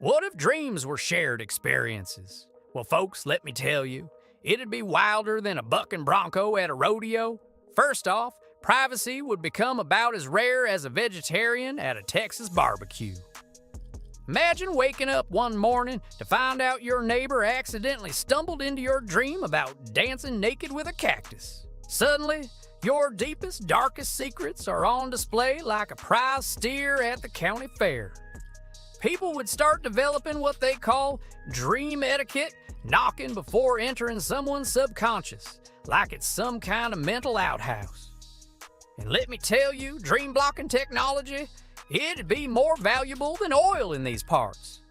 What if dreams were shared experiences? Well, folks, let me tell you, it'd be wilder than a bucking bronco at a rodeo. First off, privacy would become about as rare as a vegetarian at a Texas barbecue. Imagine waking up one morning to find out your neighbor accidentally stumbled into your dream about dancing naked with a cactus. Suddenly, your deepest, darkest secrets are on display like a prize steer at the county fair. People would start developing what they call dream etiquette, knocking before entering someone's subconscious, like it's some kind of mental outhouse. And let me tell you, dream blocking technology, it'd be more valuable than oil in these parts.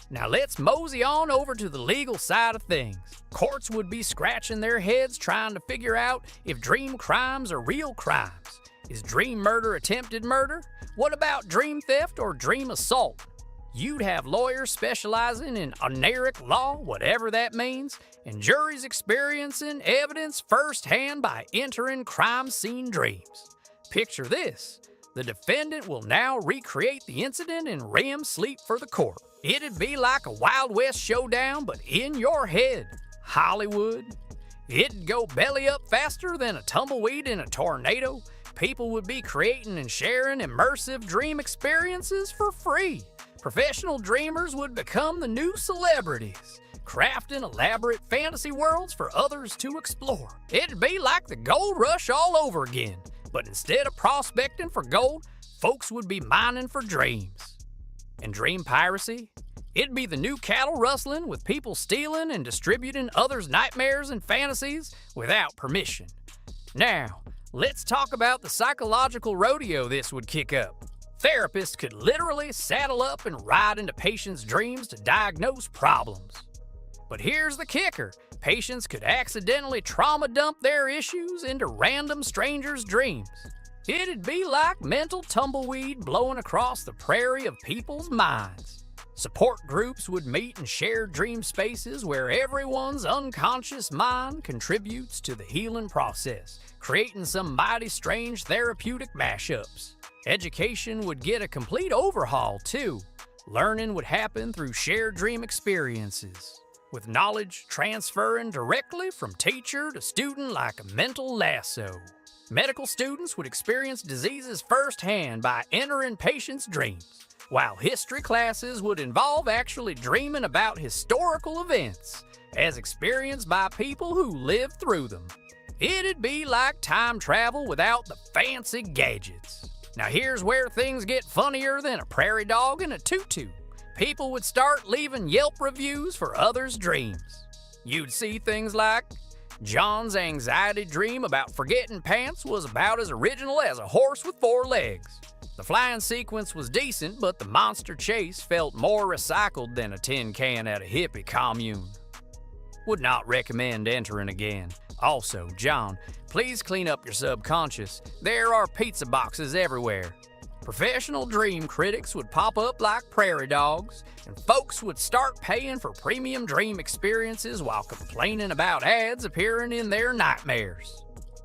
Now let's mosey on over to the legal side of things. Courts would be scratching their heads trying to figure out if dream crimes are real crimes. Is dream murder attempted murder? What about dream theft or dream assault? You'd have lawyers specializing in oneric law, whatever that means, and juries experiencing evidence firsthand by entering crime scene dreams. Picture this. The defendant will now recreate the incident in REM sleep for the court. It'd be like a Wild West showdown, but in your head. Hollywood. It'd go belly up faster than a tumbleweed in a tornado. People would be creating and sharing immersive dream experiences for free. Professional dreamers would become the new celebrities, crafting elaborate fantasy worlds for others to explore. It'd be like the gold rush all over again, but instead of prospecting for gold, folks would be mining for dreams. And dream piracy? It'd be the new cattle rustling with people stealing and distributing others' nightmares and fantasies without permission. Now, let's talk about the psychological rodeo this would kick up. Therapists could literally saddle up and ride into patients' dreams to diagnose problems. But here's the kicker. Patients could accidentally trauma dump their issues into random strangers' dreams. It'd be like mental tumbleweed blowing across the prairie of people's minds. Support groups would meet and share dream spaces where everyone's unconscious mind contributes to the healing process, creating some mighty strange therapeutic mashups. Education would get a complete overhaul, too. Learning would happen through shared dream experiences, with knowledge transferring directly from teacher to student like a mental lasso. Medical students would experience diseases firsthand by entering patients' dreams, while history classes would involve actually dreaming about historical events, as experienced by people who lived through them. It'd be like time travel without the fancy gadgets. Now here's where things get funnier than a prairie dog in a tutu. People would start leaving Yelp reviews for others' dreams. You'd see things like, John's anxiety dream about forgetting pants was about as original as a horse with 4 legs. The flying sequence was decent, but the monster chase felt more recycled than a tin can at a hippie commune. Would not recommend entering again. Also, John, please clean up your subconscious. There are pizza boxes everywhere. Professional dream critics would pop up like prairie dogs, and folks would start paying for premium dream experiences while complaining about ads appearing in their nightmares.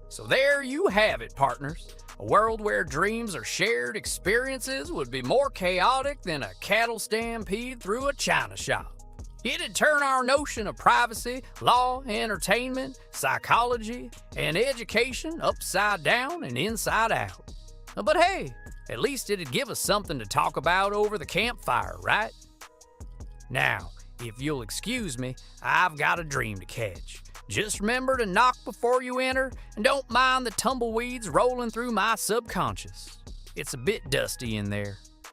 So there you have it, partners. A world where dreams are shared experiences would be more chaotic than a cattle stampede through a china shop. It'd turn our notion of privacy, law, entertainment, psychology, and education upside down and inside out. But hey, at least it'd give us something to talk about over the campfire, right? Now, if you'll excuse me, I've got a dream to catch. Just remember to knock before you enter, and don't mind the tumbleweeds rolling through my subconscious. It's a bit dusty in there.